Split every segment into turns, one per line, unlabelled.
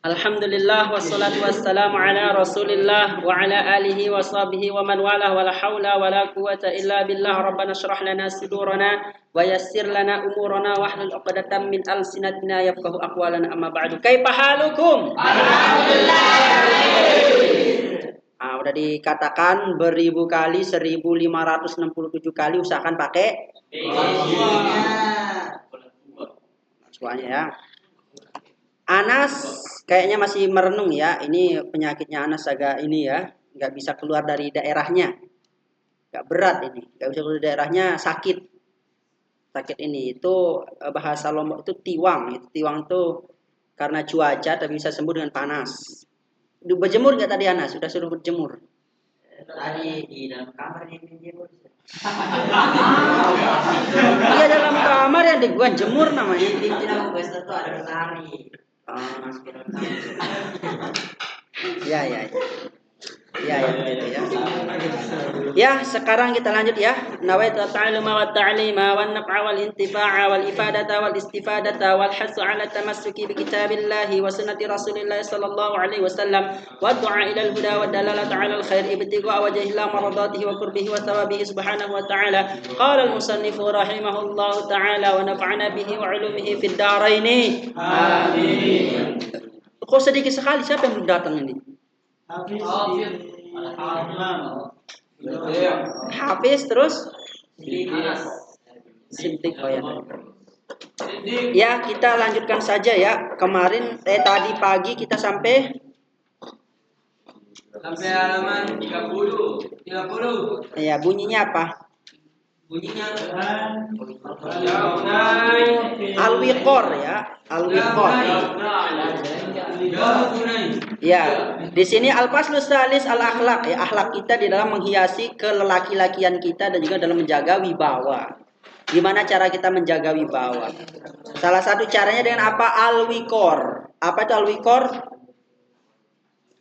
Alhamdulillah wassalatu wassalamu ala Rasulillah wa ala alihi wa sahbihi wa man wala wala haula wala quwata illa billah. Rabbana shrah lana sudurana wa yassir lana umurana wahlul 'uqdatam min alsinatina yafqahu aqwalana. Amma ba'du. Kaifa halukum? Alhamdulillah. Udah dikatakan beribu kali, 1567 kali usahakan pakai semuanya ya. Anas kayaknya masih merenung ya. Ini penyakitnya Anas agak ini ya, nggak bisa keluar dari daerahnya. Nggak berat ini, nggak bisa keluar dari daerahnya, sakit. Sakit ini itu bahasa Lombok itu tiwang. Tiwang itu karena cuaca tapi bisa sembuh dengan panas. Berjemur nggak tadi Anas? Sudah suruh berjemur?
Tadi di dalam kamar yang berjemur.
Iya dalam kamar yang di gua jemur namanya.
Di dalam gua itu ada matahari.
Ya begitu ya. Ya, sekarang kita lanjut ya. Nawaitu ta'alluma wa ta'lima wan naf'a wal intifa'a wal ifadata wal istifadata wal hasu 'ala tamassuki bi kitabillahi wa sunnati Rasulillah sallallahu alaihi wasallam wa du'a ila al huda wa dalalata 'ala al khair ibtigha'a wajhillah maradatihi wa qurbihi wa thawabihi subhanahu wa ta'ala. Qala al musannifu rahimahullahu ta'ala wa nafa'ana bihi wa 'ulumihi fid dharain. Amin. Kok sedikit sekali, siapa yang belum datang ini? Hafiz terus Sintik ya, kita lanjutkan saja ya. Kemarin tadi pagi kita sampai
halaman 30.
Ya, bunyinya apa?
Bunyinya
Al-Wiqor ya, Al-Wiqor. Ya, di sini al-faslus salis al-akhlaq ya, akhlak kita di dalam menghiasi kelelaki-lakian kita dan juga dalam menjaga wibawa. Gimana cara kita menjaga wibawa? Salah satu caranya dengan apa? Al-Wiqor. Apa itu Al-Wiqor?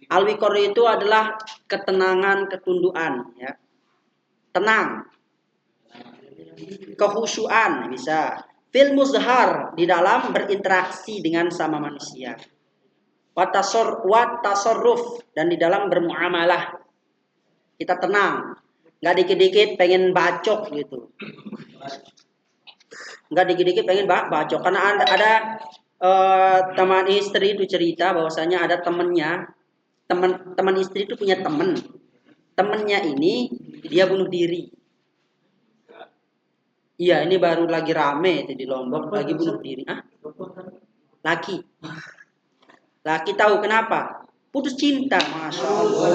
Al-Wiqor itu adalah ketenangan, ketundukan ya. Tenang. Kehusuan bisa. Fil muzhar di dalam berinteraksi dengan sama manusia. Wat tasarruf dan di dalam bermuamalah. Kita tenang. Enggak dikit-dikit pengen bacok gitu. Enggak dikit-dikit pengen bacok karena ada teman istri itu cerita bahwasanya ada teman istri itu punya teman. Temannya ini dia bunuh diri. Iya, ini baru lagi rame itu di Lombok, lagi bunuh diri. Laki tahu kenapa? Putus cinta, masya Allah.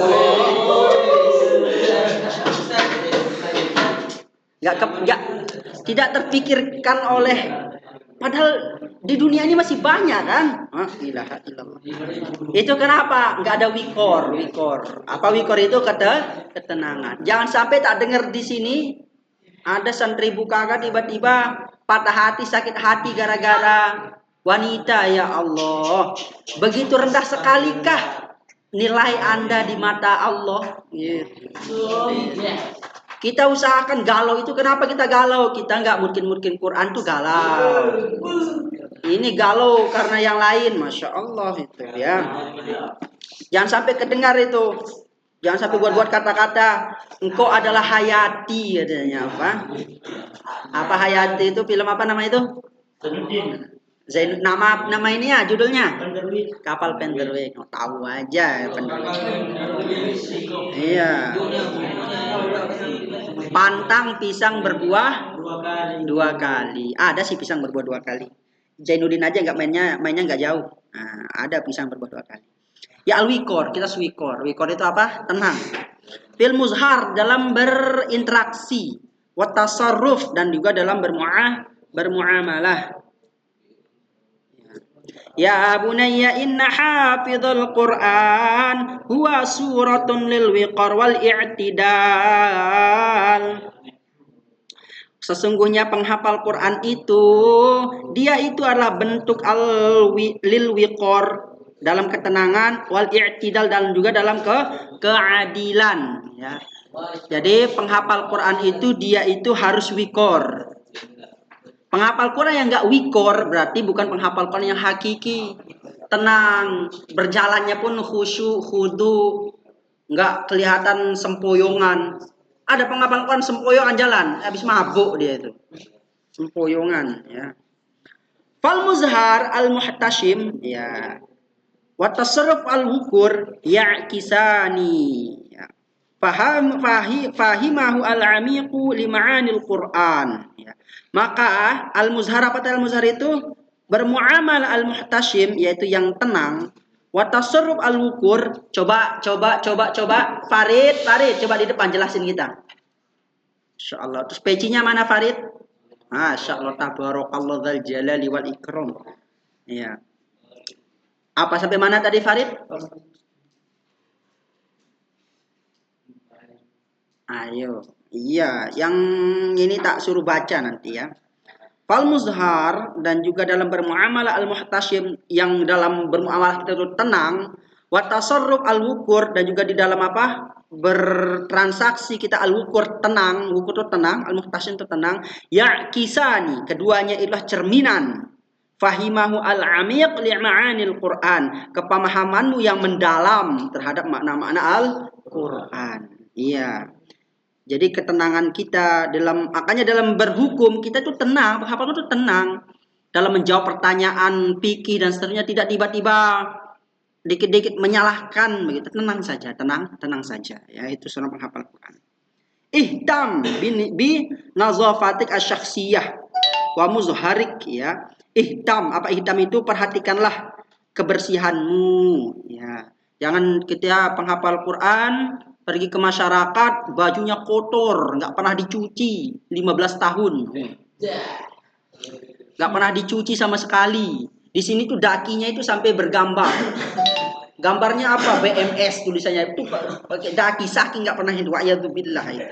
Tidak terpikirkan oleh, padahal di dunia ini masih banyak kan? Ilaha illallah. Itu kenapa? Nggak ada wikor. Apa wikor itu? Ketenangan. Jangan sampai tak dengar di sini ada santri bukaga tiba-tiba patah hati, sakit hati gara-gara wanita. Ya Allah, begitu rendah sekalikah nilai Anda di mata Allah? Kita usahakan galau itu. Kenapa kita galau? Kita nggak mungkin Quran tuh galau. Ini galau karena yang lain, masya Allah itu ya. Jangan sampai kedengar itu. Jangan sampai buat kata-kata engkau adalah Hayati katanya apa? Apa Hayati itu film apa nama itu? Zain, nama ini ya judulnya Kapal Penderwick. Tahu aja Penderwick. Iya. Pantang pisang berbuah dua kali. Ada sih pisang berbuah 2 kali. Zainuddin aja nggak mainnya nggak jauh. Nah, ada pisang berbuah 2 kali. Ya al-wikor, kita swikor. Wikor itu apa? Tenang. Fil muzhar dalam berinteraksi, wa tasarruf dan juga dalam bermuamalah. Ya bunayya inna hafizul Qur'an huwa suratun lil wiqar wal i'tidal. Sesungguhnya penghafal Quran itu, dia itu adalah bentuk lil wiqar, dalam ketenangan, wal i'tidal dan juga dalam keadilan ya. Jadi penghafal Quran itu dia itu harus wikor. Penghafal Quran yang enggak wikor berarti bukan penghafal Quran yang hakiki. tenang, berjalannya pun khusyuk, khudu, nggak kelihatan sempoyongan. Ada penghafal Quran sempoyongan jalan, habis mabuk dia itu. Sempoyongan, ya. Fal muzhar al muhtashim, ya. Wa tasarruf al wukur ya kisani. Ya. Fahimahu al amiqu li ma'anil Quran. Ya. Maka al muzhar apa al muzhar itu bermuamalah al muhtashim yaitu yang tenang. Wa tasarruf al wukur coba Farid coba di depan jelasin kita. Insyaallah. Terus pecinya mana Farid? Masyaallah tabarakallah dzal jalali wal ikram. Ya. Apa sampai mana tadi Farid? Ayo. Iya, yang ini tak suruh baca nanti ya. Fal muzhar dan juga dalam bermuamalah al muhtashim yang dalam bermuamalah kita itu tenang, wa tasarruf al wukur dan juga di dalam apa? Bertransaksi kita al wukur tenang, wukur itu tenang, al muhtashim itu tenang, ya kisani, keduanya itulah cerminan fahimahu al-amiq li'ma'anil Qur'an, kepemahamanmu yang mendalam terhadap makna-makna Al-Qur'an. Iya. Jadi ketenangan kita makanya dalam berhukum kita itu tenang, penghafal itu tenang dalam menjawab pertanyaan fikih dan seterusnya, tidak tiba-tiba dikit-dikit menyalahkan begitu, tenang saja ya, itu seorang penghafal Quran. Ihtam bi nazafatik asyakhsiyah wa muzharik, ya. Ihtam, apa ihtam itu? Perhatikanlah kebersihanmu, ya. Jangan kita penghafal Quran pergi ke masyarakat bajunya kotor, nggak pernah dicuci 15 tahun. Nggak pernah dicuci sama sekali. Di sini tuh dakinya itu sampai bergambar. Gambarnya apa? BMS tulisannya itu pakai daki, saking nggak pernah itu. Wa'iyadzubillah itu.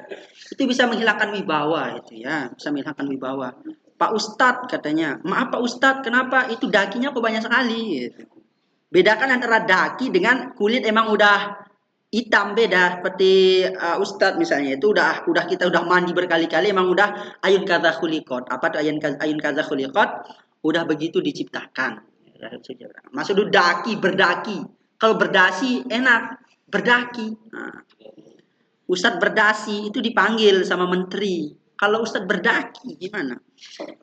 Itu bisa menghilangkan wibawa itu ya, bisa menghilangkan wibawa. Pak Ustadz katanya, maaf Pak Ustadz, kenapa itu dakinya kok banyak sekali? Gitu. Bedakan antara daki dengan kulit emang udah hitam, beda. Seperti Ustadz misalnya itu udah kita udah mandi berkali-kali, emang udah ayun kadza khuliqat. Apa tuh ayun kadza khuliqat? Udah begitu diciptakan. Maksud daki, berdaki. Kalau berdasi enak, berdaki. Nah, Ustadz berdasi itu dipanggil sama menteri. Kalau Ustadz berdaki gimana?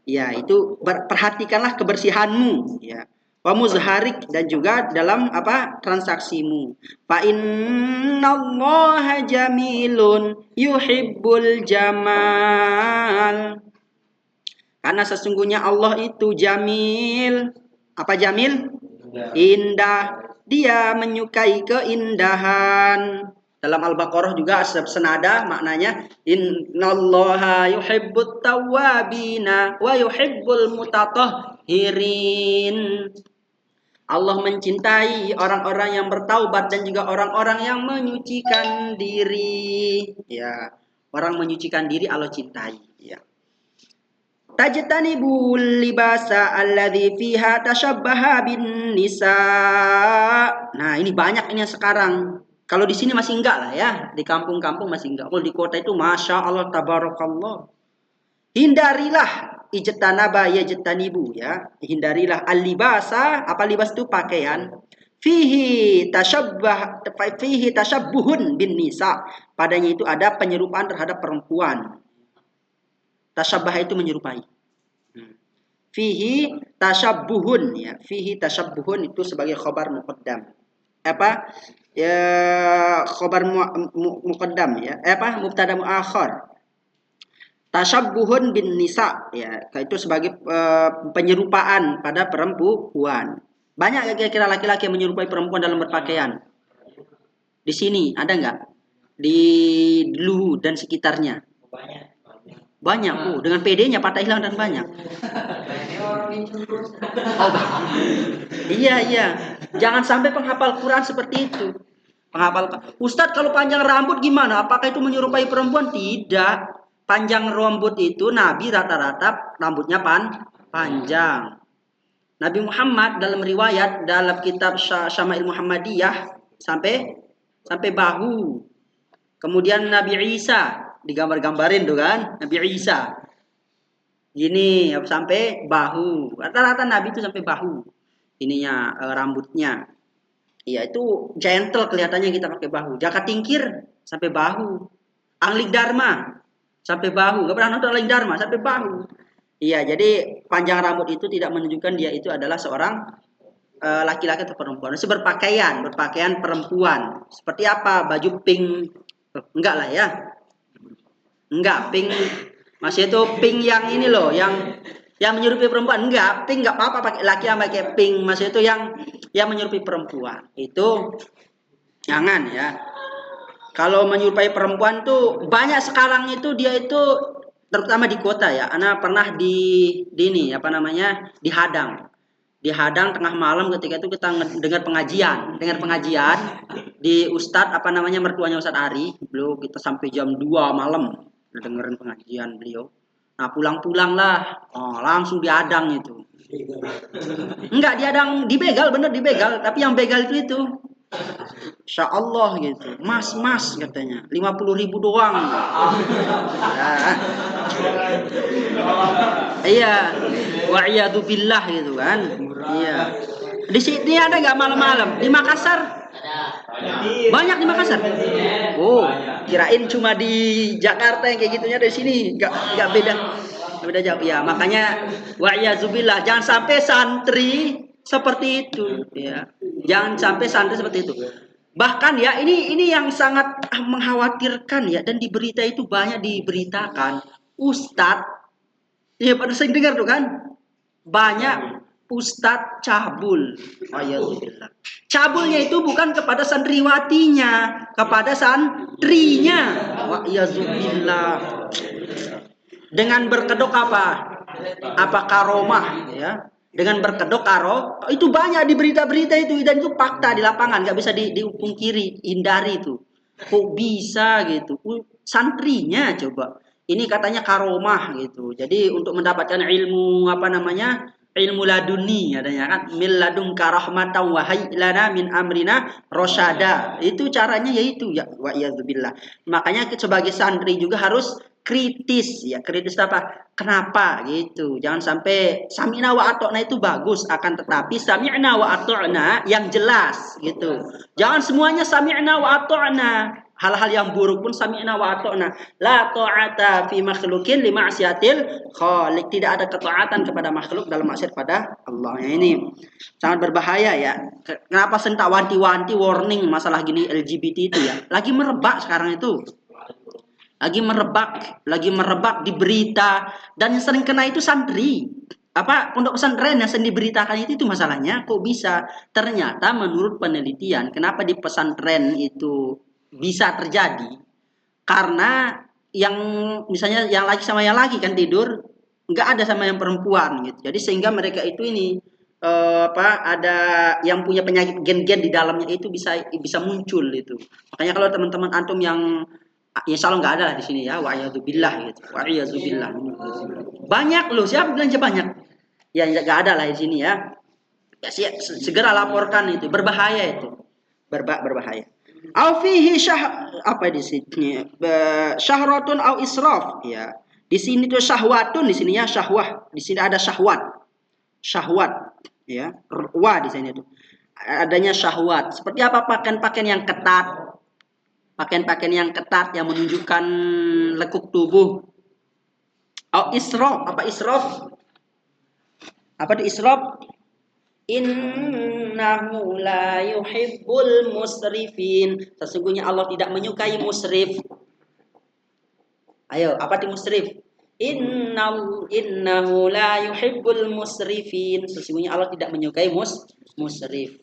Ya itu perhatikanlah kebersihanmu. Ya. Wa muzharik dan juga dalam apa transaksimu. Fa innallaha jamilun yuhibbul jamal. Karena sesungguhnya Allah itu jamil. Apa jamil? Indah. Dia menyukai keindahan. Dalam Al-Baqarah juga senada maknanya innallaha yuhibbut tawwabina wa yuhibbul mutatahhirin. Allah mencintai orang-orang yang bertaubat dan juga orang-orang yang menyucikan diri. Ya, orang menyucikan diri Allah cintai, ya. Tajtanibul libasa alladzi fiha tashabbaha bin nisa. Nah, ini banyak ini sekarang. Kalau di sini masih enggak lah ya, di kampung-kampung masih enggak. Kalau di kota itu masya Allah tabarakallah. Hindarilah ijtanaba yajtanibu, ya. Hindarilah al-libasa, apa libas itu? Pakaian. Fihi tashabbuhun bin nisa. Padanya itu ada penyerupaan terhadap perempuan. Tasyabbah itu menyerupai. Fihi tashabbuhun, ya. Fihi tashabbuhun itu sebagai khabar muqaddam. Apa? Ya, khabar muqaddam, ya. Apa? Mubtada muakhar. Tashabbuhun bin nisa, ya. Itu sebagai penyerupaan pada perempuan. Banyak kira-kira laki-laki yang menyerupai perempuan dalam berpakaian. Di sini ada enggak? Di Luhu dan sekitarnya. Banyak, dengan PD-nya Patah Hilang dan banyak. Oh, iya. Jangan sampai penghafal Quran seperti itu. Ustadz, kalau panjang rambut gimana? Apakah itu menyerupai perempuan? Tidak. Panjang rambut itu Nabi rata-rata rambutnya panjang. Nabi Muhammad dalam riwayat dalam kitab Syama'il Muhammadiyah sampai bahu. Kemudian Nabi Isa digambar-gambarin tuh kan, Nabi Isa gini sampai bahu, rata-rata Nabi itu sampai bahu. ininya rambutnya. Iya itu gentle kelihatannya kita pakai bahu. Jaka Tingkir sampai bahu. Anglik Dharma sampai bahu. Gak pernah nonton Anglik Dharma sampai bahu. Iya jadi panjang rambut itu tidak menunjukkan dia itu adalah seorang laki-laki atau perempuan. Itu berpakaian perempuan. Seperti apa? Baju pink. Enggak lah ya. Enggak, pink. Masih itu pink yang ini loh, yang menyerupai perempuan. Enggak, pink enggak apa-apa pakai laki yang pakai pink. Masih itu yang menyerupai perempuan. Itu jangan ya. Kalau menyerupai perempuan tuh banyak sekarang itu dia itu terutama di kota ya. Ana pernah di ini apa namanya? Dihadang tengah malam ketika itu kita dengar pengajian di Ustadz apa namanya mertuanya Ustadz Ari. Beliau kita sampai jam 2 malam dengerin pengajian beliau. Nah pulang-pulang lah, langsung diadang itu. Enggak diadang, dibegal bener dibegal, tapi yang begal itu. Insya Allah gitu, mas katanya, 50.000 doang. Nah, iya, wa'iyadu billah gitu kan. Iya. Di sini ada nggak malam-malam? Di Makassar? Banyak di Makassar. Oh, kirain cuma di Jakarta yang kayak gitunya dari sini. Nggak beda. Beda jauh ya. Makanya wa'iyadzubillah jangan sampai santri seperti itu ya. Jangan sampai santri seperti itu. Bahkan ya ini yang sangat mengkhawatirkan ya dan di berita itu banyak diberitakan ustadz ya pada sering dengar tuh kan banyak ustadz cabul. Wa'iyadzubillah. Cabulnya itu bukan kepada santriwatinya, kepada santrinya. Wa'iyadzubillah. Dengan berkedok apa? Apa karomah ya? Dengan berkedok itu banyak di berita-berita itu dan itu fakta di lapangan, nggak bisa dipungkiri, hindari itu. Kok bisa gitu? Santrinya coba. Ini katanya karomah gitu. Jadi untuk mendapatkan ilmu apa namanya? Ilmu laduni adanya kan mil ladunka rahmatan wa lana min amrina rosyada. Itu caranya yaitu ya wa iyadzubillah. Makanya sebagai santri juga harus kritis ya. Kritis apa? Kenapa gitu. Jangan sampai sami'na wa ata'na itu bagus akan tetapi sami'na wa ata'na yang jelas gitu. Jangan semuanya sami'na wa ata'na. Hal-hal yang buruk pun sami'na wa ata'na. La ta'ata fi makhlukin li ma'siyatil khaliq. Tidak ada ketaatan kepada makhluk dalam maksiat pada Allah. Ya, ini sangat berbahaya ya. Kenapa sentak wanti-wanti warning masalah gini LGBT itu ya. Lagi merebak sekarang itu. Lagi merebak di berita dan yang sering kena itu santri. Apa pondok pesantren yang sering diberitakan itu masalahnya kok bisa? Ternyata menurut penelitian kenapa di pesantren itu bisa terjadi karena yang misalnya yang laki sama yang laki kan tidur nggak ada sama yang perempuan gitu. Jadi sehingga mereka itu ini ada yang punya penyakit gen-gen di dalamnya itu bisa muncul itu. Makanya kalau teman-teman antum yang insya Allah nggak ada lah di sini ya wa'iyadzubillah gitu. Wa'iyadzubillah. Banyak loh, siapa bilang banyak? Ya nggak ada lah di sini ya. Ya segera laporkan itu, berbahaya itu. Berbahaya. Au fihi apa di sini? Syahratun au israf ya. Di sini tuh syahwatun di sini ya syahwah. Di sini ada syahwat. Syahwat ya. Wa di sini tuh. Adanya syahwat. Seperti apa pakaian-pakaian yang ketat, pakaian-pakaian yang ketat yang menunjukkan lekuk tubuh. Israf, apa israf? Apa di israf? Innahu la yuhibbul musrifin. Sesungguhnya Allah tidak menyukai musrif. Ayo, apa di musrif? Innahu la yuhibbul musrifin. Sesungguhnya Allah tidak menyukai musrif.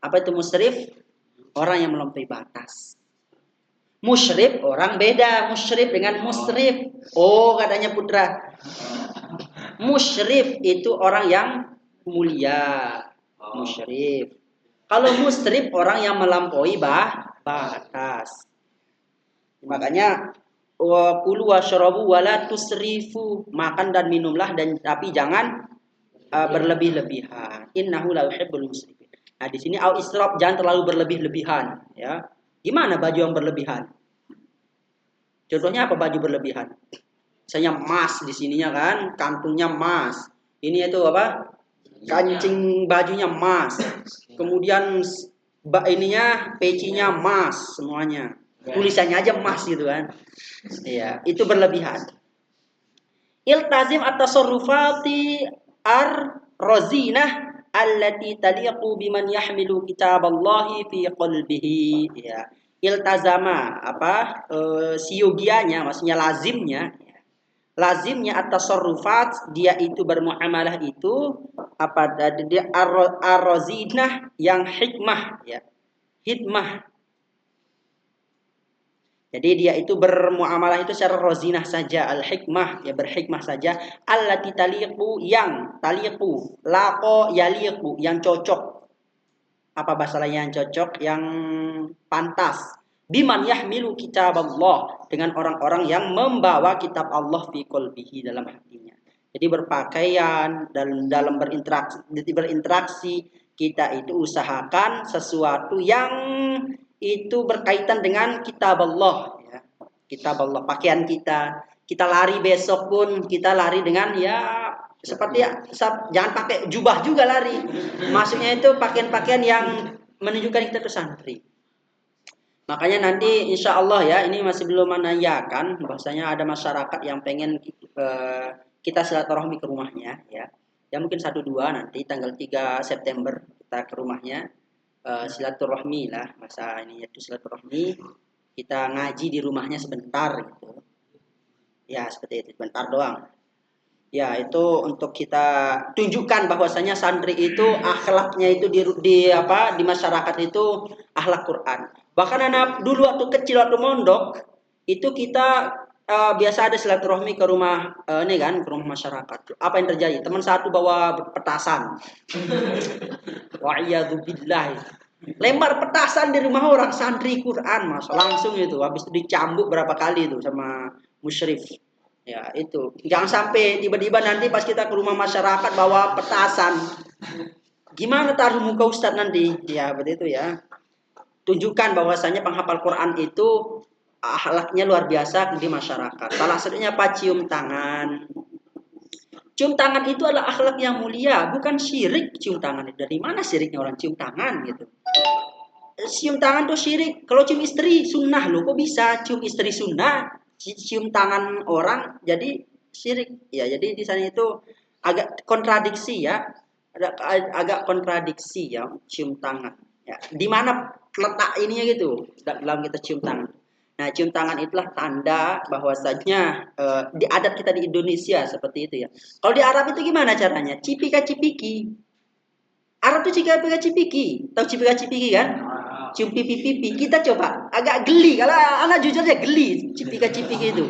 Apa itu musrif? Orang yang melampaui batas. Musyrif orang beda, musyrif dengan musrif. Oh, katanya Putra. Musyrif itu orang yang mulia. Musyrif. Kalau musrif orang yang melampaui batas. Makanya wa kulu washrabu wala tusrifu. Makan dan minumlah dan tapi jangan berlebih-lebihan. Innahu la yuhibbul musrifin. Nah, di sini au israf jangan terlalu berlebih-lebihan, ya. Gimana baju yang berlebihan? Contohnya apa baju berlebihan? Misalnya emas di sininya kan, kantungnya emas. Ini itu apa? kancing bajunya emas, kemudian ininya pecinya emas semuanya, tulisannya aja emas gitu kan. Iya, itu berlebihan. Iltazim at-tasarrufati ar-razinah allati taliqu biman yahmilu kitaballahi fi qalbihi. Ya. Iltazama siogianya maksudnya lazimnya at-tasarrufat dia itu bermuamalah itu dia ar-razinah yang hikmah ya. Hikmah. Jadi dia itu bermuamalah itu secara rozinah saja, al-hikmah, ya berhikmah saja. Allati taliqu yang taliqu, laqo yaliqu, yang cocok. Apa bahasa lain yang cocok? Yang pantas. Biman yahmilu kitab Allah, dengan orang-orang yang membawa kitab Allah fi qalbihi, dalam hatinya. Jadi berpakaian dalam berinteraksi kita itu usahakan sesuatu yang itu berkaitan dengan kitab Allah ya. Kitab Allah, pakaian kita lari besok pun kita lari dengan ya seperti ya, jangan pakai jubah juga lari. Maksudnya itu pakaian-pakaian yang menunjukkan kita itu santri. Makanya nanti insya Allah ya, ini masih belum menanyakan bahwasanya ada masyarakat yang pengen kita silaturahmi ke rumahnya ya. Ya mungkin 1-2 nanti tanggal 3 September kita ke rumahnya. Silaturahmi lah, masa ini yaitu silaturahmi, kita ngaji di rumahnya sebentar gitu ya, seperti itu, sebentar doang ya. Itu untuk kita tunjukkan bahwasanya santri itu akhlaknya itu di masyarakat itu akhlak Quran. Bahkan anak dulu waktu kecil, waktu mondok itu kita biasa ada silaturahmi ke rumah ini kan, ke rumah masyarakat. Apa yang terjadi? Teman satu bawa petasan. Wa'iyadzubillah. Lempar petasan di rumah orang santri Quran, Mas. Langsung itu habis itu dicambuk berapa kali itu sama musyrif. Ya, itu. Jangan sampai tiba-tiba nanti pas kita ke rumah masyarakat bawa petasan. Gimana taruh muka Ustaz nanti? Ya, begitu ya. Tunjukkan bahwasanya penghafal Quran itu akhlaknya luar biasa di masyarakat. Salah satunya apa? Cium tangan. Cium tangan itu adalah akhlak yang mulia, bukan syirik cium tangan. Dari mana syiriknya orang cium tangan gitu? Cium tangan tuh syirik. Kalau cium istri sunnah loh, kok bisa cium istri sunnah? Cium tangan orang jadi syirik. Ya, jadi di sana itu agak kontradiksi ya. Agak kontradiksi ya cium tangan. Ya, di mana letak ininya gitu dalam kita cium tangan. Nah, cium tangan itulah tanda bahwasanya di adat kita di Indonesia seperti itu ya. Kalau di Arab itu gimana caranya? Cipika-cipiki. Arab tuh cipika-cipiki. Tahu cipika-cipiki kan? Cium pipi-pipi. Kita coba agak geli. Kalau anak jujur aja geli cipika-cipiki itu.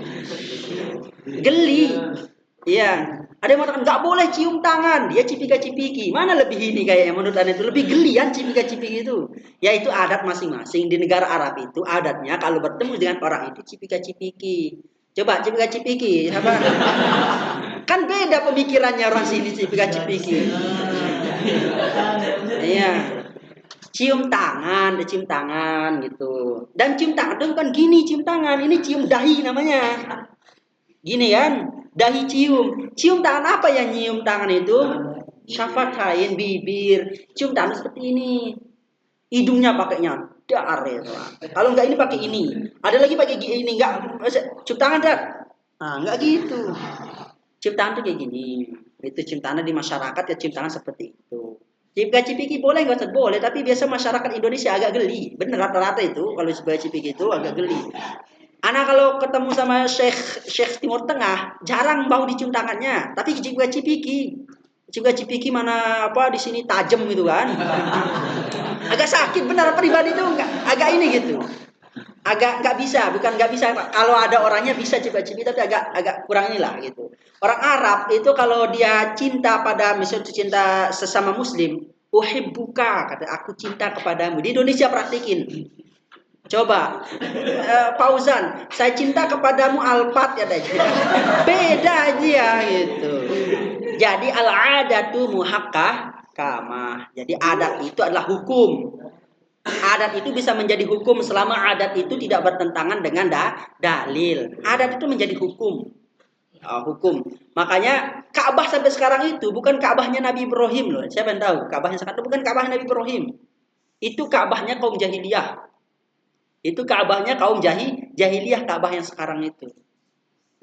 Geli. Iya. Ada yang mengatakan nggak boleh cium tangan, dia cipika-cipiki. Mana lebih ini kayaknya menurut Anda itu lebih gelian cipika-cipiki itu. Ya itu adat masing-masing di negara Arab itu adatnya kalau bertemu dengan orang itu cipika-cipiki. Coba cipika-cipiki, apa? Kan beda pemikirannya orang sini cipika-cipiki. Iya. Cium tangan gitu. Dan cium tangan itu bukan gini cium tangan, ini cium dahi namanya. Gini kan? Dahi cium. Cium tangan apa yang nyium tangan itu? Syafatain, bibir. Cium tangan seperti ini. Hidungnya pakainya dar ya. Kalau enggak ini pakai ini. Ada lagi pakai ini enggak. Cium tangan tak? Nah, enggak gitu. Cium tangan tuh kayak gini. Itu cium tangan di masyarakat ya, cium tangan seperti itu. Cipika-cipiki boleh enggak Ustaz? Boleh, tapi biasa masyarakat Indonesia agak geli. Bener rata-rata itu kalau cipika-cipiki itu agak geli. Anak kalau ketemu sama Syekh Timur Tengah, jarang bau dicium tangannya, tapi cipika-cipiki. Cipika-cipiki mana apa di sini tajam gitu kan. Agak sakit benar pribadi itu enggak, agak ini gitu. Agak enggak bisa, bukan enggak bisa. Kalau ada orangnya bisa cipika-cipiki tapi agak kurang inilah gitu. Orang Arab itu kalau dia cinta pada misalnya cinta sesama muslim, uhibbuka, kata aku cinta kepadamu. Di Indonesia praktikin. Coba Fauzan, saya cinta kepadamu Alfat ya beda aja gitu. Jadi al-adatu muhakkah. Jadi adat itu adalah hukum. Adat itu bisa menjadi hukum selama adat itu tidak bertentangan dengan dalil. Adat itu menjadi hukum. hukum. Makanya Ka'bah sampai sekarang itu bukan Ka'bahnya Nabi Ibrahim loh. Siapa yang tahu? Ka'bahnya sekarang itu bukan Ka'bah Nabi Ibrahim. Itu Ka'bahnya kaum jahiliyah. Itu Ka'bahnya kaum jahiliyah, Ka'bah yang sekarang itu.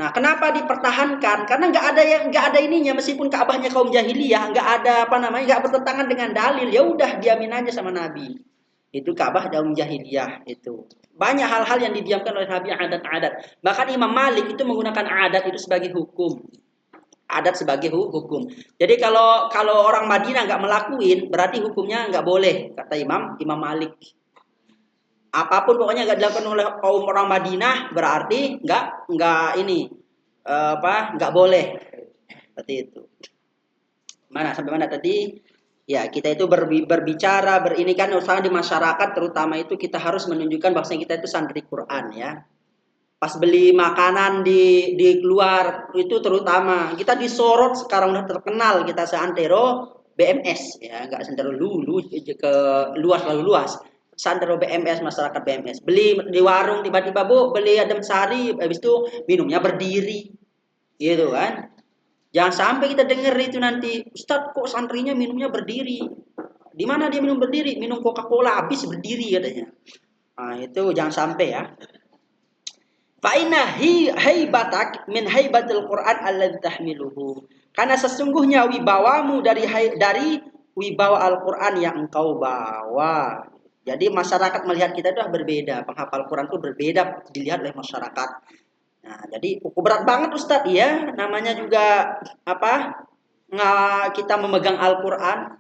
Nah, kenapa dipertahankan? Karena nggak ada ininya, meskipun Ka'bahnya kaum jahiliyah, nggak ada nggak bertentangan dengan dalil. Ya udah diamin aja sama Nabi. Itu Ka'bah kaum jahiliyah itu. Banyak hal-hal yang didiamkan oleh Nabi, adat-adat. Bahkan Imam Malik itu menggunakan adat itu sebagai hukum. Adat sebagai hukum. Jadi kalau orang Madinah nggak melakuin, berarti hukumnya nggak boleh, kata Imam Malik. Apapun pokoknya nggak dilakukan oleh kaum orang Madinah berarti nggak boleh, seperti itu. Sampai mana tadi? Ya, kita itu berbicara ini kan usaha di masyarakat, terutama itu kita harus menunjukkan bahwa kita itu santri Quran ya. Pas beli makanan di luar itu terutama kita disorot, sekarang udah terkenal kita seantero BMS ya, nggak seantero lu ke luas lalu luas. Sandero BMS, masyarakat BMS. Beli di warung tiba-tiba Bu beli adem sari, habis itu minumnya berdiri. Gitu kan? Jangan sampai kita dengar itu nanti, Ustadz kok santrinya minumnya berdiri. Di mana dia minum berdiri? Minum Coca-Cola habis berdiri katanya. Nah, itu jangan sampai ya. Fa inna haibatak min haibatil Qur'an alladzi tahmiluhu. Karena sesungguhnya wibawamu dari wibawa Al-Qur'an yang engkau bawa. Jadi masyarakat melihat kita itu berbeda, penghafal Quran itu berbeda dilihat oleh masyarakat. Nah, jadi berat banget Ustadz ya, namanya juga kita memegang Al-Quran.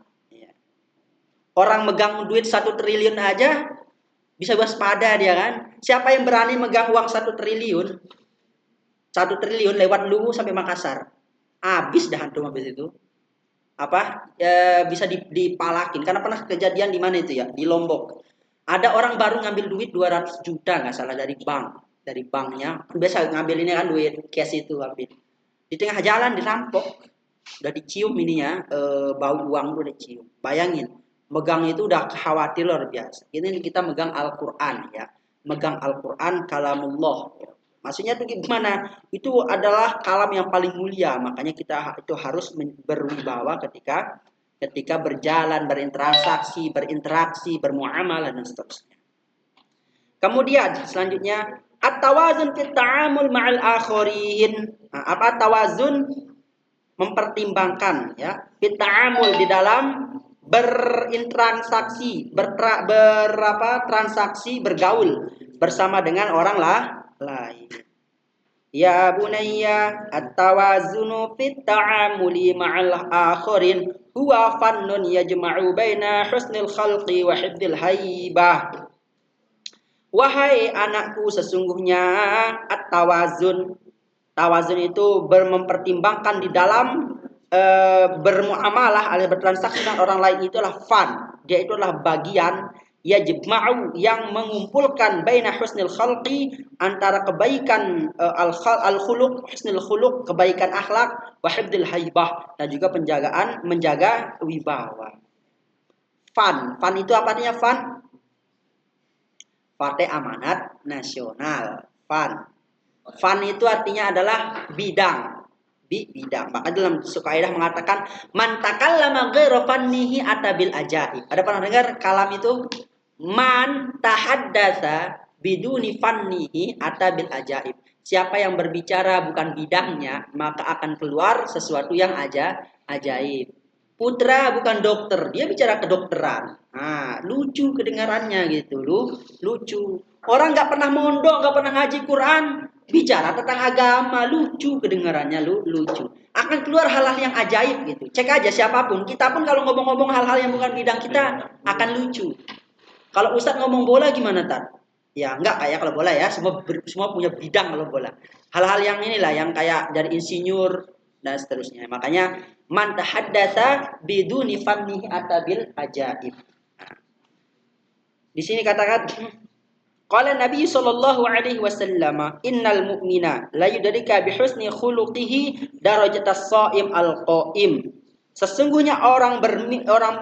Orang megang duit 1 triliun aja bisa waspada dia kan. Siapa yang berani megang uang 1 triliun? 1 triliun lewat Luwu sampai Makassar. Habis dah antum habis itu. Bisa dipalakin karena pernah kejadian di mana itu ya, di Lombok. Ada orang baru ngambil duit 200 juta nggak salah dari banknya, biasa ngambil ini kan duit cash itu ambil di tengah jalan dirampok, udah dicium ininya, bau uang udah dicium. Bayangin megang itu udah khawatir luar biasa. Ini kita megang Al-Quran ya, megang Al-Quran kalamullah ya. Maksudnya itu gimana? Itu adalah kalam yang paling mulia, makanya kita itu harus berwibawa ketika berjalan, berinteraksi, bermuamalah dan seterusnya. Kemudian selanjutnya at-tawazun fit ta'amul ma'al akharin. Nah, apa tawazun? Mempertimbangkan ya, fit ta'amul di dalam berinteraksi, transaksi, bergaul bersama dengan orang lain. Ya bunayya at-tawazunu fit ta'amuli ma'al akharin huwa fannun yajma'u baina husnil khalqi wa hifdzil haibah. Wahai anakku, sesungguhnya at-tawazun. Tawazun itu mempertimbangkan di dalam bermuamalah alias bertransaksi dengan orang lain, itulah fan. Dia itulah bagian yajma'u yang mengumpulkan baina husnil khalqi, antara kebaikan al-khuluq, husnul khuluq, kebaikan akhlak, wa hifdzil haibah, dan juga menjaga wibawa. Fan itu apa artinya fan? Partai Amanat Nasional. Fan itu artinya adalah bidang. Maka dalam kaidah mengatakan man takallama ghairu fannihi atabil ajaib. Ada pernah dengar kalam itu? Man tahaddatsa biduni fannihi atabil ajaib. Siapa yang berbicara bukan bidangnya, maka akan keluar sesuatu yang ajaib. Putra bukan dokter, dia bicara kedokteran. Nah, lucu kedengarannya gitu, lucu. Orang nggak pernah mondok, nggak pernah ngaji Quran, bicara tentang agama, lucu kedengarannya, lucu. Akan keluar hal-hal yang ajaib gitu. Cek aja siapapun, kita pun kalau ngomong-ngomong hal-hal yang bukan bidang kita akan lucu. Kalau Ustadz ngomong bola gimana Tat? Ya enggak kayak kalau bola ya, semua punya bidang kalau bola. Hal-hal yang inilah yang kayak dari insinyur dan seterusnya. Makanya man tahaddatsa biduni fannihi atabil ajaib. Nah, di sini katakan qala Nabi sallallahu alaihi wasallam innal mu'mina la yudrika bi husni khuluqihi darajatas shaim al-qaim. Sesungguhnya orang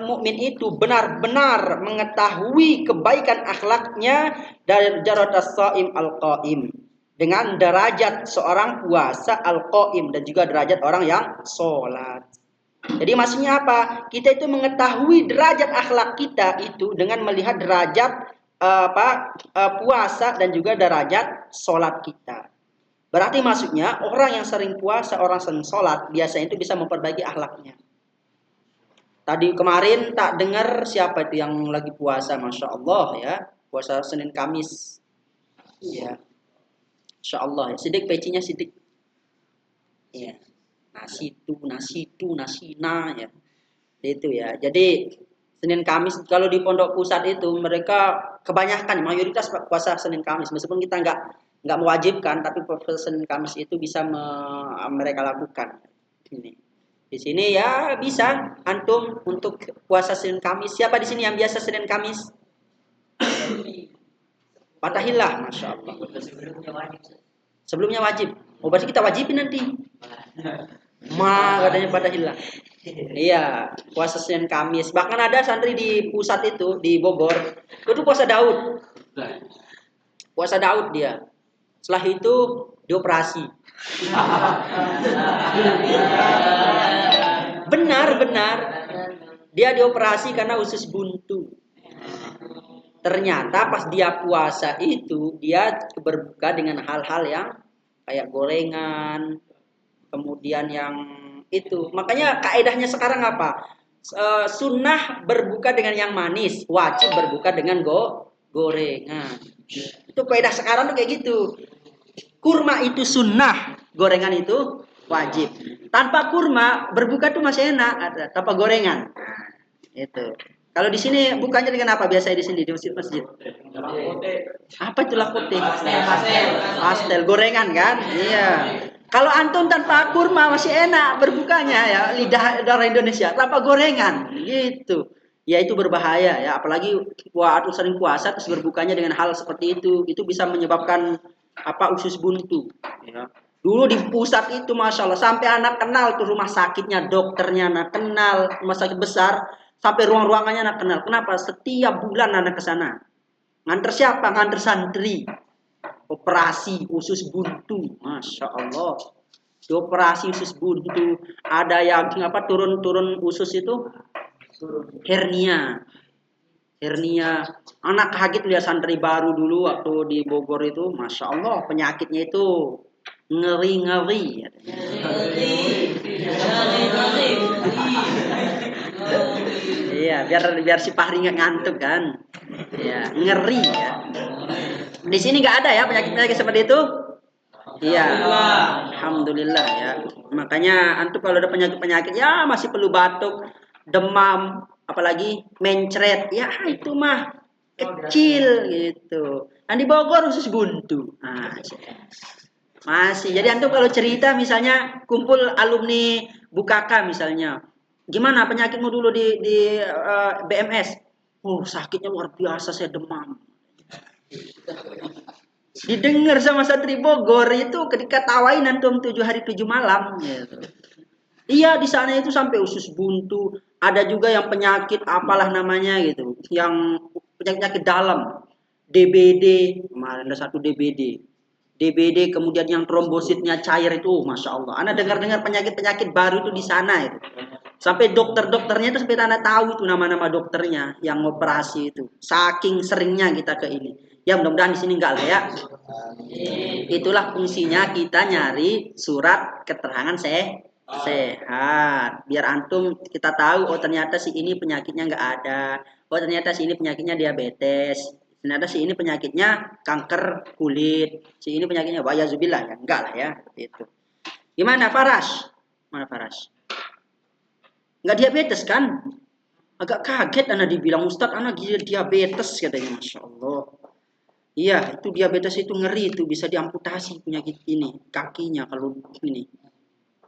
mukmin itu benar-benar mengetahui kebaikan akhlaknya dari darajatas shaim al-qaim, dengan derajat seorang puasa al-qaim dan juga derajat orang yang sholat. Jadi maksudnya apa? Kita itu mengetahui derajat akhlak kita itu dengan melihat derajat puasa dan juga derajat sholat kita. Berarti maksudnya orang yang sering puasa, orang sering sholat, biasanya itu bisa memperbaiki akhlaknya. Tadi kemarin tak dengar siapa itu yang lagi puasa, Masya Allah ya. Puasa Senin Kamis. Ya. Masya Allah ya. Sidik pecinya sidik. Ya. Nasina ya. Itu ya. Jadi Senin Kamis kalau di pondok pusat itu mereka kebanyakan mayoritas puasa Senin Kamis meskipun kita nggak mewajibkan tapi puasa Senin Kamis itu bisa mereka lakukan. Ini. Di sini ya bisa antum untuk puasa Senin Kamis. Siapa di sini yang biasa Senin Kamis? Fatahillah, Masya Allah. Sebelumnya wajib. Oh berarti kita wajibin nanti. Katanya Fatahillah. Iya, puasa Senin Kamis. Bahkan ada santri di pusat itu di Bogor, itu puasa Daud. Puasa Daud dia. Setelah itu dioperasi. Benar. Dia dioperasi karena usus buntu. Ternyata pas dia puasa itu dia berbuka dengan hal-hal yang kayak gorengan, kemudian yang itu. Makanya kaedahnya sekarang apa? Sunnah berbuka dengan yang manis, wajib berbuka dengan gorengan. Itu kaedah sekarang tuh kayak gitu. Kurma itu sunnah, gorengan itu wajib. Tanpa kurma berbuka tuh masih enak, tanpa gorengan. Nah, itu. Kalau di sini bukannya dengan apa biasanya di sini di masjid? Apa itu lakote? Pastel, gorengan kan? Iya. Kalau antum tanpa kurma masih enak berbukanya ya lidah darah Indonesia tanpa gorengan gitu. Ya itu berbahaya ya apalagi waktu sering puasa terus berbukanya dengan hal seperti itu bisa menyebabkan usus buntu ya. Dulu di pusat itu Masya Allah sampai anak kenal tuh rumah sakitnya dokternya anak kenal rumah sakit besar sampai ruang-ruangannya anak kenal. Kenapa? Setiap bulan anak ke sana. Nganter siapa? Nganter santri. Operasi usus buntu, Masya Allah. Operasi usus buntu, ada yang turun usus itu hernia. Anak kaget lihat santri baru dulu waktu di Bogor itu, Masya Allah penyakitnya itu ngeri. Iya, biar si Fahri nggak ngantuk kan. Ya, ngeri ya. Di sini nggak ada ya penyakit-penyakit seperti itu. Iya, alhamdulillah ya. Makanya antum kalau ada penyakit ya masih perlu batuk, demam, apalagi mencret, ya itu mah kecil gitu. Nah di Bogor usus buntu. Masih. Jadi antum kalau cerita misalnya kumpul alumni Bukaka misalnya, gimana penyakitmu dulu di BMS? Oh sakitnya luar biasa saya demam. Didengar sama santri Bogor itu ketika tawain antum 7 hari 7 malam gitu. Iya di sana itu sampai usus buntu, ada juga yang penyakit apalah namanya gitu, yang penyakit dalam, DBD, kemarin ada satu DBD kemudian yang trombositnya cair itu, Masya Allah. Anda dengar penyakit-penyakit baru itu di sana itu. Sampai dokternya itu sampai Anda tahu itu nama-nama dokternya yang operasi itu. Saking seringnya kita ke ini. Ya mudah-mudahan di sini enggak lah ya. Itulah fungsinya kita nyari surat keterangan sehat. Biar antum kita tahu oh ternyata si ini penyakitnya enggak ada. Oh ternyata si ini penyakitnya diabetes. Ternyata si ini penyakitnya kanker kulit. Si ini penyakitnya wayazubillah ya. Enggak lah ya. Itu. Gimana Farash? Mana Farash? Enggak diabetes kan? Agak kaget anak dibilang Ustadz anak diabetes katanya Masya Allah. Iya, itu diabetes itu ngeri itu bisa diamputasi penyakit ini kakinya kalau ini.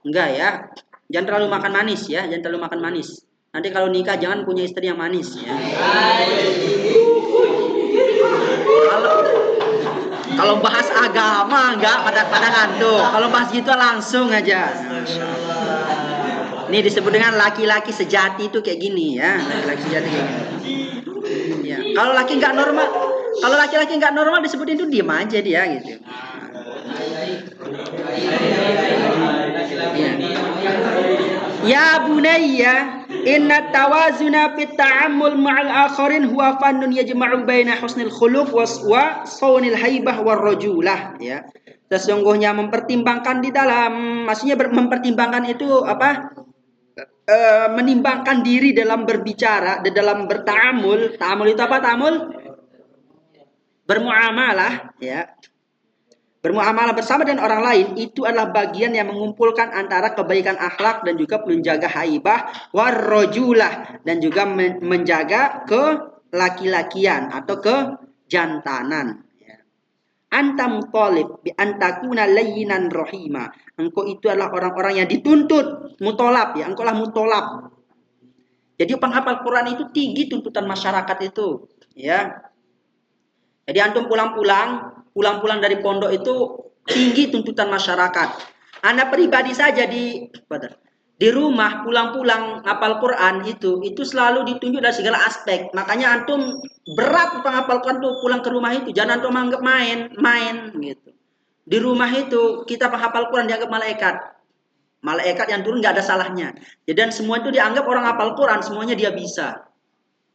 Enggak ya, jangan terlalu makan manis ya, jangan terlalu makan manis. Nanti kalau nikah jangan punya istri yang manis ya. Kalau bahas agama enggak pada ngantuk. Kalau bahas gitu langsung aja. Ini disebut dengan laki-laki sejati itu kayak gini ya, laki-laki sejati kayak gini. Ya, kalau laki-laki nggak normal disebut itu diam aja dia gitu. Ya. Ya bunayya, inna tawazuna fit ta'ammul ma'al akharin huwa fannun yajma'u baina husnil khuluq wa sawnil haibah war rajulah, ya. Sesungguhnya mempertimbangkan di dalam, maksudnya mempertimbangkan itu apa? Menimbangkan diri dalam berbicara, dalam bertaamul. Taamul itu apa? Taamul bermuamalah, ya. Bermuamalah bersama dengan orang lain itu adalah bagian yang mengumpulkan antara kebaikan akhlak dan juga menjaga haibah warrojulah, dan juga menjaga kelaki-lakian atau kejantanan. Antam talib bi antakuna layyinan rohima. Engkau itu adalah orang-orang yang dituntut mutolab, ya. Engkau lah mutolab. Jadi penghafal Quran itu tinggi tuntutan masyarakat itu, ya. Jadi antum pulang dari pondok itu tinggi tuntutan masyarakat. Anda pribadi saja di rumah pulang hafal Quran itu selalu ditunjuk dari segala aspek. Makanya antum berat penghafal Quran tuh pulang ke rumah itu. Jangan antum anggap main gitu. Di rumah itu kita penghafal Quran dianggap malaikat. Malaikat yang turun nggak ada salahnya. Jadi dan semua itu dianggap orang hafal Quran, semuanya dia bisa.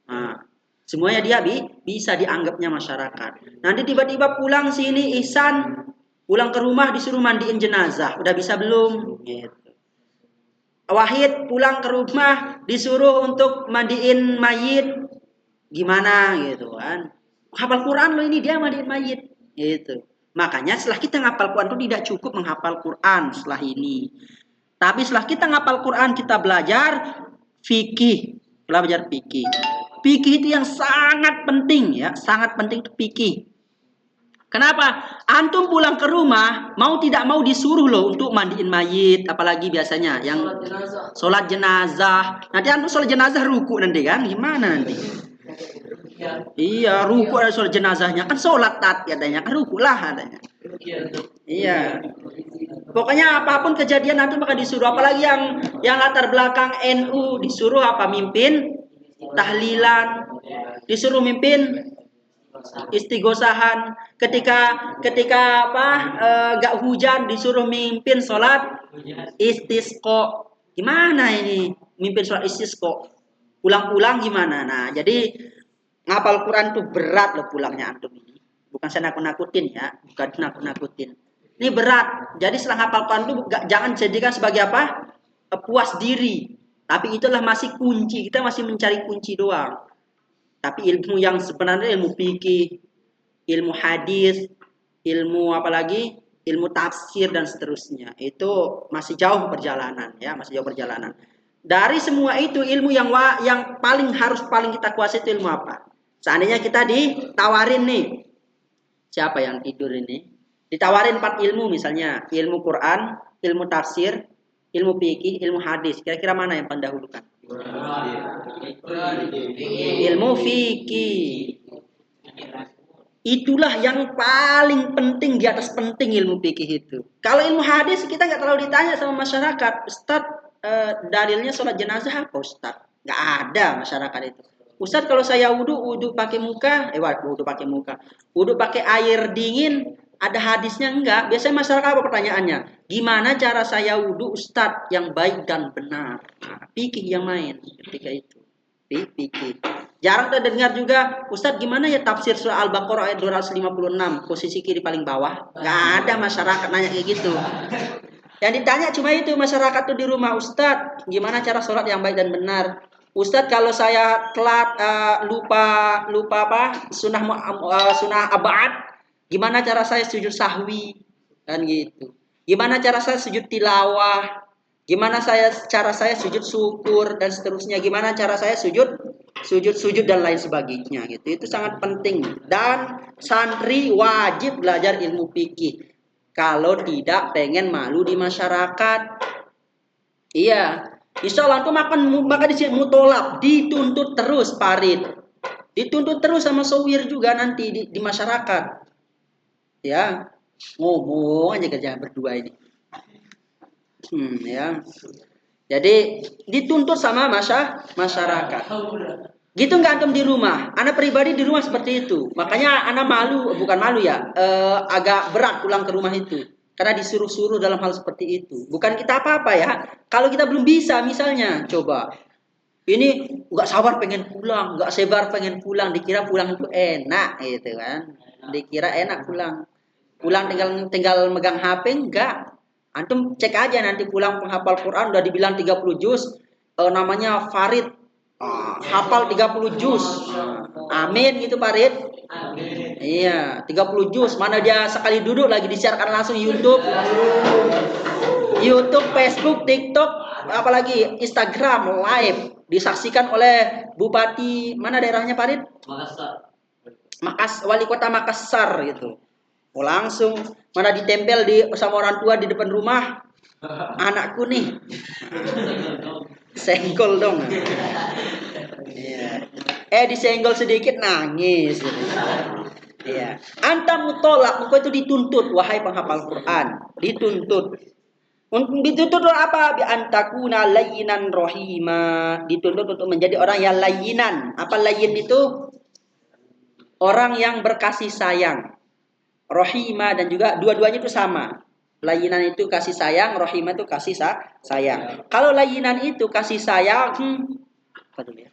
Nah, semuanya dia bisa dianggapnya masyarakat. Nanti tiba-tiba pulang sini Ihsan, pulang ke rumah disuruh mandiin jenazah. Udah bisa belum? Gitu. Wahid pulang ke rumah disuruh untuk mandiin mayit. Gimana gitu kan? Hafal Quran lo ini dia mandiin mayit. Gitu. Makanya setelah kita ngapal Quran itu tidak cukup menghafal Quran setelah ini. Tapi setelah kita ngapal Quran kita belajar fikih. Belajar fikih. Fikih itu yang sangat penting, ya, sangat penting itu fikih. Kenapa? Antum pulang ke rumah mau tidak mau disuruh loh untuk mandiin mayit, apalagi biasanya yang sholat jenazah. Nanti antum sholat jenazah ruku nanti kan, gimana nanti? Iya, ruku ada sholat jenazahnya kan sholat katanya kan ruku lah adanya. Iya. Pokoknya apapun kejadian nanti maka disuruh, apalagi yang latar belakang NU disuruh apa? Mimpin tahlilan, disuruh mimpin istighosahan, ketika apa gak hujan disuruh mimpin sholat istisqo. Gimana ini mimpin sholat istisqo? Pulang-pulang gimana? Nah, jadi ngapal Quran tuh berat loh pulangnya antum ini. Bukan saya nakut-nakutin ya, bukan nakut-nakutin. Ini berat. Jadi setelah ngapal Quran tuh jangan jadikan sebagai apa? Puas diri. Tapi itulah masih kunci. Kita masih mencari kunci doang. Tapi ilmu yang sebenarnya ilmu fikih, ilmu hadis, ilmu apalagi ilmu tafsir dan seterusnya itu masih jauh perjalanan, ya, masih jauh perjalanan. Dari semua itu ilmu yang paling kita kuasai itu ilmu apa? Seandainya kita ditawarin nih, siapa yang tidur ini? Ditawarin 4 ilmu misalnya, ilmu Quran, ilmu tafsir, ilmu fikih, ilmu hadis. Kira-kira mana yang pendahulukan? Ilmu fikih. Itulah yang paling penting di atas penting ilmu fikih itu. Kalau ilmu hadis kita nggak terlalu ditanya sama masyarakat, Ustadz dalilnya sholat jenazah apa Ustadz? Nggak ada masyarakat itu. Ustadz kalau saya wudhu pakai muka, wudhu pakai air dingin, ada hadisnya enggak? Biasanya masyarakat apa pertanyaannya? Gimana cara saya wudhu Ustadz yang baik dan benar? Nah, fikih yang main ketika itu. Fikih. Jarang terdengar juga, Ustadz gimana ya tafsir surah Al-Baqarah ayat 256, posisi kiri paling bawah? Nggak ada masyarakat nanya kayak gitu. Yang ditanya cuma itu masyarakat tuh di rumah, Ustadz gimana cara sholat yang baik dan benar? Ustadz kalau saya telat lupa apa sunnah abad, gimana cara saya sujud sahwi? Kan gitu. Gimana cara saya sujud tilawah? Gimana cara saya sujud syukur dan seterusnya? Gimana cara saya sujud dan lain sebagainya gitu. Itu sangat penting dan santri wajib belajar ilmu fikih kalau tidak pengen malu di masyarakat. Iya, insya Allah tuh maka di sini mutolab dituntut terus parit, dituntut terus sama sowir juga nanti di masyarakat. Ya, ngomong aja kerja berdua ini. Ya. Jadi dituntut sama masyarakat. Gitu nggak antum di rumah? Anak pribadi di rumah seperti itu. Makanya anak bukan malu ya, agak berat pulang ke rumah itu. Karena disuruh-suruh dalam hal seperti itu. Bukan kita apa-apa ya. Kalau kita belum bisa misalnya, coba. Ini nggak sabar pengen pulang, nggak sabar pengen pulang. Dikira pulang itu enak gitu kan. Dikira enak pulang. Pulang tinggal megang HP enggak. Antum cek aja nanti pulang penghafal Quran udah dibilang 30 juz. Namanya Farid. Hafal 30 juz. Amin gitu Farid. Iya, 30 juz. Mana dia sekali duduk lagi disiarkan langsung YouTube. YouTube, Facebook, TikTok, apalagi Instagram live disaksikan oleh Bupati mana daerahnya Farid? Wali Kota Makassar gitu. Langsung mana ditempel di sama orang tua di depan rumah. Anakku nih. Senggol dong. Iya. Disenggol sedikit nangis gitu. Iya. Anta mutolak, engkau itu dituntut wahai penghafal Quran, dituntut. Dituntut apa? Bi antakuna layyinan rohima. Dituntut untuk menjadi orang yang layyinan. Apa layyin itu? Orang yang berkasih sayang. Rohima dan juga dua-duanya itu sama. Layyinan itu kasih sayang, rohima itu kasih sayang. Kalau layyinan itu kasih sayang, apa dulu ya?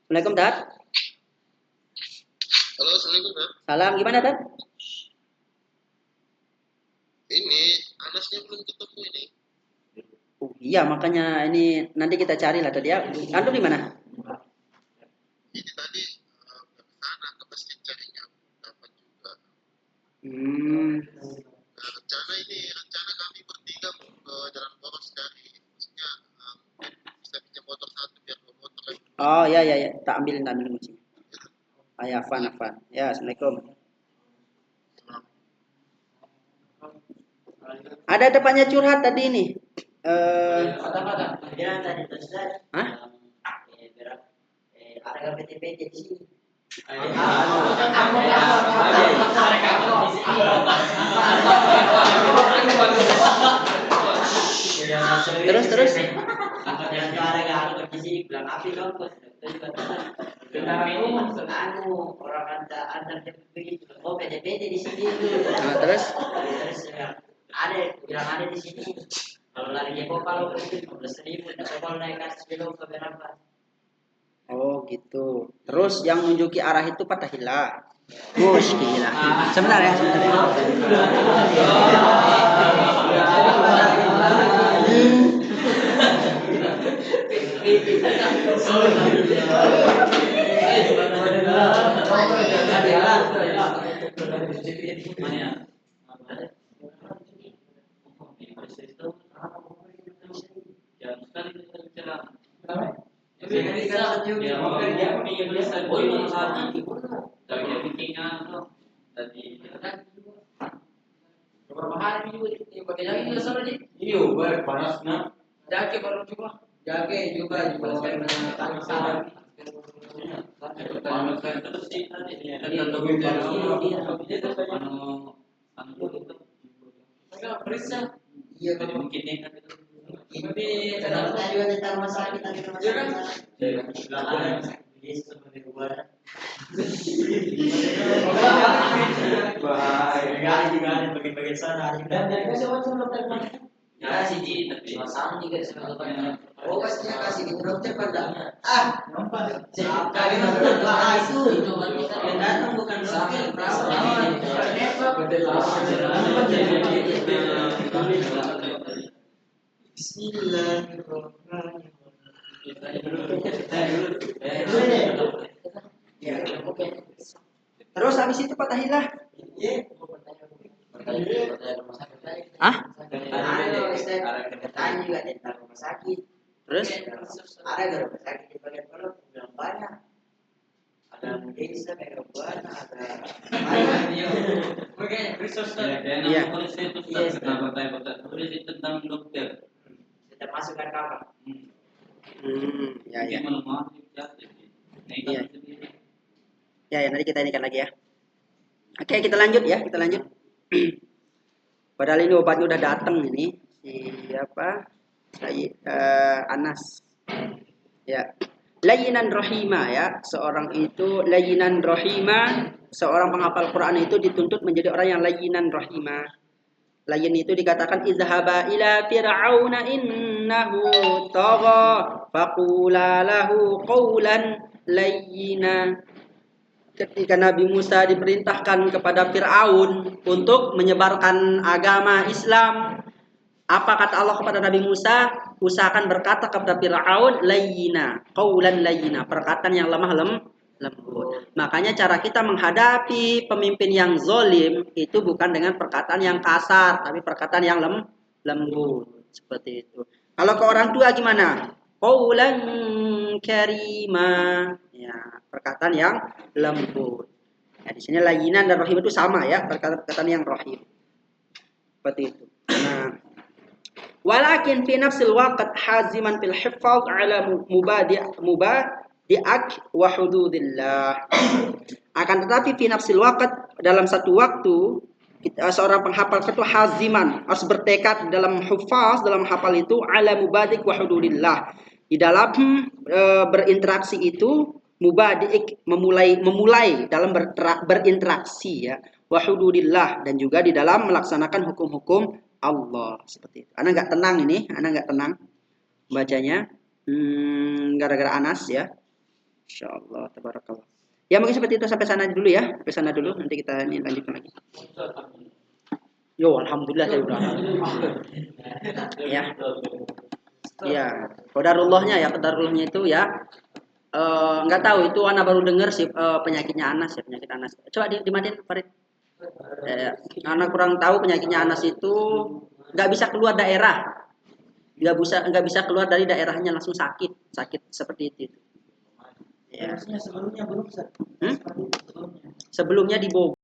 Assalamualaikum Dad.
Halo, assalamualaikum Dad.
Salam, gimana Dad?
Ini Anasnya belum ketemu ini.
Oh, iya makanya ini nanti kita cari lah tadi ya. Antum di mana?
Ini tadi ke sana ke masjid carinya dapat juga. Rencana kami bertiga mau ke Jalan Poros cari, maksudnya bisa pinjam motor satu biar bawa motor lagi.
Oh ya. Tak ambilin kunci. Ayah Afan. Ya, assalamualaikum. Ada depannya curhat tadi ini.
Bilang tadi Ustaz.
Hah?
Ada PT-PT di sini.
Terus.
Ada di sini bilang api dong. Orang ada begitu. Oh PT-PT di sini.
Nah, terus
Ada bilang ada di sini. Kalau lari kalau 15.000, kalau naik kasih belum ke berapa?
oh gitu. Terus yang menunjuki arah itu Fatahillah. Muskillah. Sebentar ya.
Beberapa hari juga pakai lagi juga sama di.
Iya, panas nah.
Jake baru coba. Jake juga saya salah.
Panas kan terus sih tadi.
Enggak periksa.
Iya, mungkin ini kan itu.
Tapi kadang tadi juga tentang masalah kita di rumah sakit. Yes, seperti gua. Bahaya juga ada bagi-bagi sana. Dan kasih waktu dokter mana? Ya sih di tapi sama juga sebenarnya. Oh pastinya kasih gitu dokter pada. Nampak. Kali itu yang datang bukan dokter. Bismillahirrahmanirrahim.
Terus habis itu Fatahillah. Hah?
Tanya juga tentang rumah sakit.
Terus
Ada di rumah sakit di bagian Pondok bilang banyak. Ada desa mereka banyak. Oke, resource
Iya.
Tentang dokter.
kita masukkan kapan?
Ya.
Iya.
Ya, nanti kita inikan lagi ya. Oke, kita lanjut. Padahal ini obatnya udah datang ini. Siapa? Anas. Ya. Layyinan rohima ya. Seorang itu layyinan rohima seorang penghafal Quran itu dituntut menjadi orang yang layyinan rahimah. Layyin itu dikatakan izhaba ila fir'auna innahu tagha faqula lahu qawlan layyina. Ketika Nabi Musa diperintahkan kepada Fir'aun untuk menyebarkan agama Islam, apa kata Allah kepada Nabi Musa? Usahakan berkata kepada Fir'aun layyina, qawlan layyina, perkataan yang lemah lembut. Makanya cara kita menghadapi pemimpin yang zolim itu bukan dengan perkataan yang kasar, tapi perkataan yang lembut. Seperti itu. Kalau ke orang tua gimana? Qawlan karima, ya, perkataan yang lembut. Ya, di sini layyinan dan rahim itu sama ya, perkataan yang rahim. Seperti itu. Nah, walakin fi nafsil waqt haziman fil hifaz ala mubadi'ak wa hududillah. Akan tetapi fi nafsil waqt, dalam satu waktu seorang penghafal itu haziman, harus bertekad dalam hufaz, dalam hafal itu ala mubadik wa hududillah. Di dalam berinteraksi itu mubadik memulai dalam berinteraksi ya, wa hududillah, dan juga di dalam melaksanakan hukum-hukum Allah, seperti itu. Ana nggak tenang ini, ana nggak tenang bacanya, gara-gara Anas ya. Insyaallah tabarakallah. Ya mungkin seperti itu, sampai sana dulu ya, sampai sana dulu, nanti kita ini lanjutkan lagi. Yo, alhamdulillah saya udah. Ya. Ya, qadarullahnya ya, qadarullahnya itu ya. Nggak tahu itu ana baru dengar sih penyakitnya Anas ya, penyakit Anas. Coba dimatiin Farid. Anak kurang tahu penyakitnya Anas itu nggak bisa keluar daerah, nggak bisa keluar dari daerahnya, langsung sakit seperti itu. Ya.
Sebelumnya belum.
Sebelumnya di Bogor.